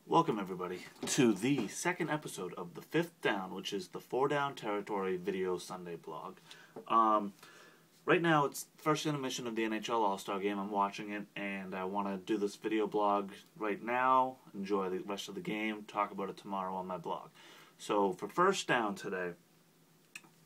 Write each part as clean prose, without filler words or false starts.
Welcome everybody to the second episode of The Fifth Down, which is the 4 Down Territory Video Sunday blog. Right now it's the first intermission of the NHL All-Star Game. I'm watching it and I want to do this video blog right now, enjoy the rest of the game, talk about it tomorrow on my blog. So for First Down today,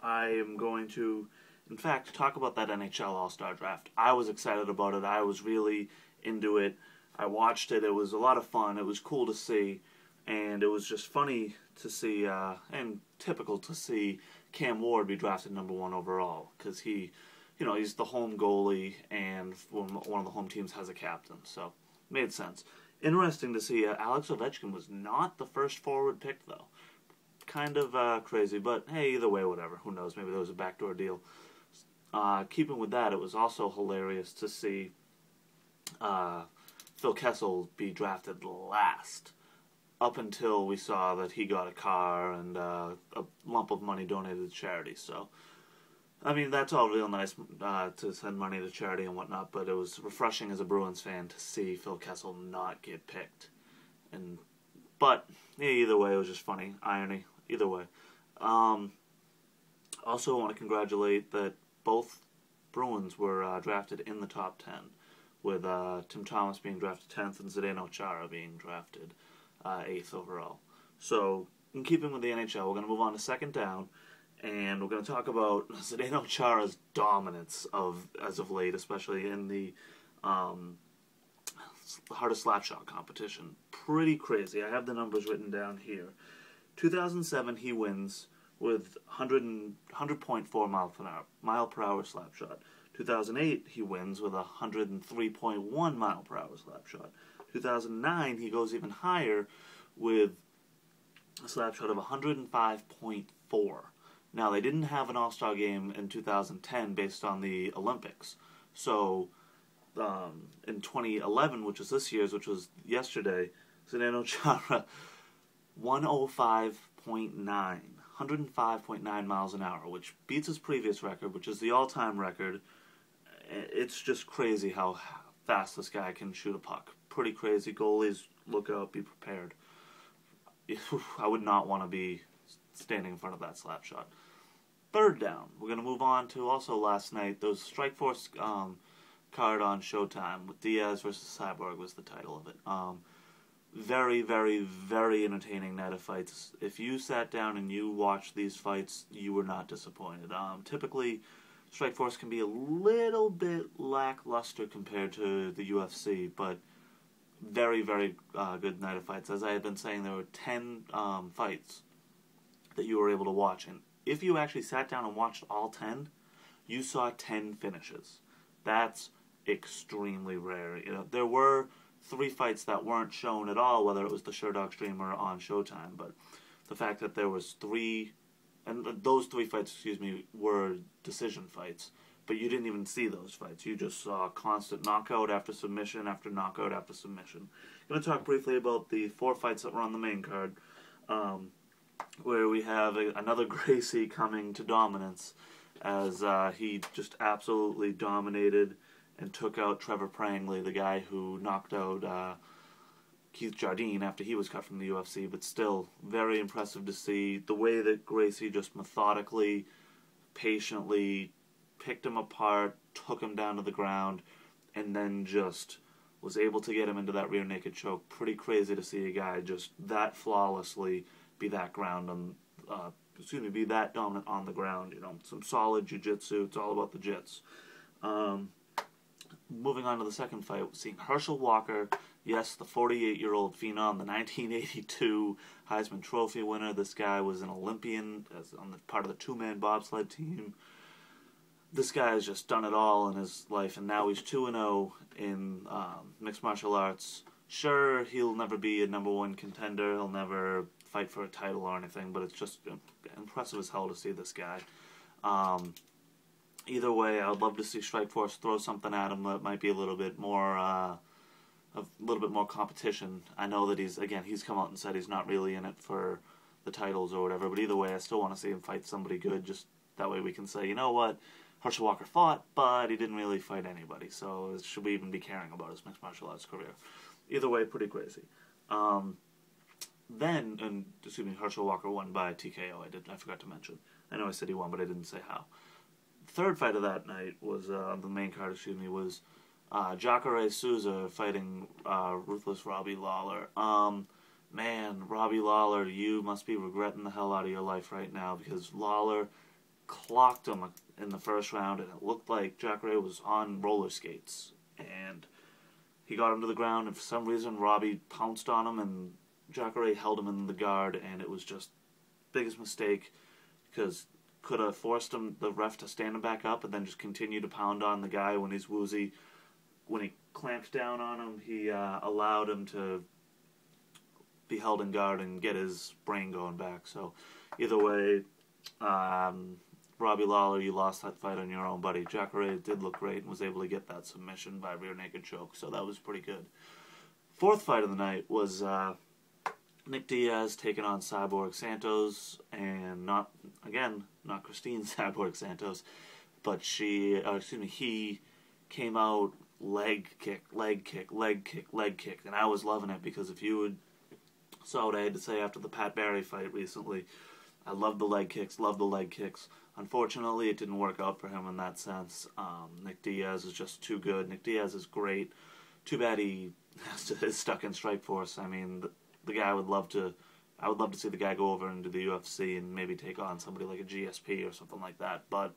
I am going to, in fact, talk about that NHL All-Star Draft. I was excited about it. I was really into it. I watched it. It was a lot of fun. It was cool to see, and it was just funny to see, and typical to see Cam Ward be drafted #1 overall, because he's the home goalie, and one of the home teams has a captain, so it made sense. Interesting to see Alex Ovechkin was not the first forward pick, though. Kind of crazy, but hey, either way, whatever. Who knows? Maybe there was a backdoor deal. Keeping with that, it was also hilarious to see Phil Kessel be drafted last, up until we saw that he got a car and a lump of money donated to charity. So, I mean, that's all real nice to send money to charity and whatnot, but it was refreshing as a Bruins fan to see Phil Kessel not get picked. But yeah, either way, it was just funny. Irony. Either way. Also, I want to congratulate that both Bruins were drafted in the top 10. With Tim Thomas being drafted 10th and Zdeno Chara being drafted 8th overall. So, in keeping with the NHL, we're going to move on to Second Down, and we're going to talk about Zdeno Chara's dominance as of late, especially in the hardest slap shot competition. Pretty crazy. I have the numbers written down here. 2007, he wins with 100.4 mile per hour slap shot. 2008, he wins with a 103.1 mile per hour slap shot. 2009, he goes even higher with a slap shot of 105.4. Now, they didn't have an All-Star game in 2010 based on the Olympics. So, in 2011, which was this year's, which was yesterday, Zdeno Chara, 105.9 miles an hour, which beats his previous record, which is the all-time record. It's just crazy how fast this guy can shoot a puck. Pretty crazy. Goalies, look out, be prepared. I would not want to be standing in front of that slap shot. Third Down. We're going to move on to also last night. Those Strikeforce card on Showtime with Diaz versus Cyborg was the title of it. Very, very, very entertaining night of fights. If you sat down and you watched these fights, you were not disappointed. Typically, Strikeforce can be a little bit lackluster compared to the UFC, but very, very good night of fights. As I had been saying, there were 10 fights that you were able to watch, and if you actually sat down and watched all 10, you saw 10 finishes. That's extremely rare. There were 3 fights that weren't shown at all, whether it was the Sherdog stream or on Showtime, but the fact that there was 3, and those 3 fights, were decision fights, but you didn't even see those fights. You just saw constant knockout after submission after knockout after submission. I'm going to talk briefly about the 4 fights that were on the main card, where we have another Gracie coming to dominance, as he just absolutely dominated and took out Trevor Prangley, the guy who knocked out Keith Jardine after he was cut from the UFC, but still very impressive to see the way that Gracie just methodically, patiently picked him apart, took him down to the ground, and then just was able to get him into that rear naked choke. Pretty crazy to see a guy just that flawlessly be that be that dominant on the ground. Some solid jiu-jitsu. It's all about the jits. Moving on to the second fight, we're seeing Herschel Walker, yes, the 48-year-old phenom, the 1982 Heisman Trophy winner. This guy was an Olympian on the part of the 2-man bobsled team. This guy has just done it all in his life, and now he's 2-0 in mixed martial arts. Sure, he'll never be a #1 contender. He'll never fight for a title or anything, but it's just impressive as hell to see this guy. Either way, I would love to see Strikeforce throw something at him that might be a little bit more competition. I know that he's come out and said he's not really in it for the titles or whatever, but either way, I still want to see him fight somebody good, just that way we can say, you know what, Herschel Walker fought, but he didn't really fight anybody, so should we even be caring about his mixed martial arts career? Either way, pretty crazy. then, and excuse me, Herschel Walker won by TKO. I forgot to mention. I know I said he won, but I didn't say how. Third fight of that night was the main card. Excuse me, was Jacare Souza fighting Ruthless Robbie Lawler. Man, Robbie Lawler, you must be regretting the hell out of your life right now, because Lawler clocked him in the first round, and it looked like Jacare was on roller skates. And he got him to the ground, and for some reason Robbie pounced on him, and Jacare held him in the guard, and it was just biggest mistake, because could have forced the ref to stand him back up and then just continue to pound on the guy when he's woozy. When he clamped down on him, he allowed him to be held in guard and get his brain going back. So either way, Robbie Lawler, you lost that fight on your own, buddy. Jacare did look great and was able to get that submission by rear naked choke, so that was pretty good. Fourth fight of the night was Nick Diaz taking on Cyborg Santos, and not Christine Cyborg Santos, but he came out leg kick, and I was loving it, because if you saw what I had to say after the Pat Barry fight recently, I loved the leg kicks, Unfortunately, it didn't work out for him in that sense. Nick Diaz is just too good. Nick Diaz is great. Too bad he is stuck in Strikeforce. I mean, the guy I would love to see the guy go over into the UFC and maybe take on somebody like a GSP or something like that. But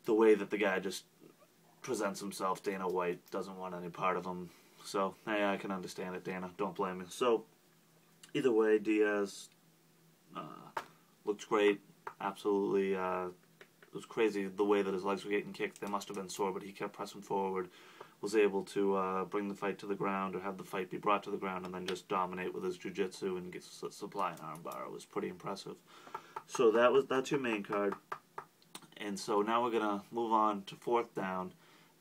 the way that the guy just presents himself, Dana White doesn't want any part of him. So, hey, I can understand it, Dana. Don't blame me. So, either way, Diaz looked great. Absolutely, it was crazy the way that his legs were getting kicked. They must have been sore, but he kept pressing forward, was able to bring the fight to the ground, or have the fight be brought to the ground, and then just dominate with his jiu-jitsu and supply an armbar. It was pretty impressive. So that's your main card. And so now we're going to move on to Fourth Down.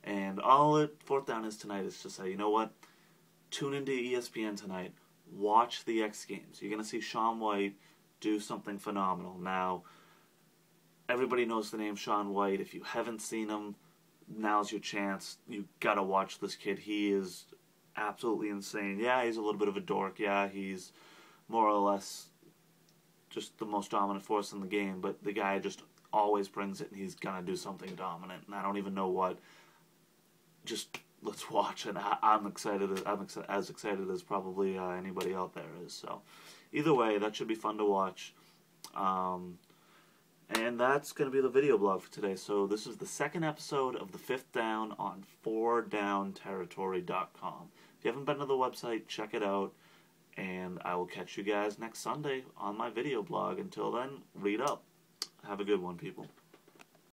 And all Fourth Down is tonight is to say, you know what? Tune into ESPN tonight. Watch the X Games. You're going to see Shaun White do something phenomenal. Now, everybody knows the name Shaun White. If you haven't seen him, now's your chance. You gotta watch this kid. He is absolutely insane. Yeah, he's a little bit of a dork. Yeah, he's more or less just the most dominant force in the game, but the guy just always brings it, and he's gonna do something dominant, and I don't even know what. Just let's watch, and I'm excited. I'm as excited as probably anybody out there is. So either way, that should be fun to watch. And that's going to be the video blog for today. So this is the second episode of the Fifth Down on 4downterritory.com. If you haven't been to the website, check it out. And I will catch you guys next Sunday on my video blog. Until then, read up. Have a good one, people.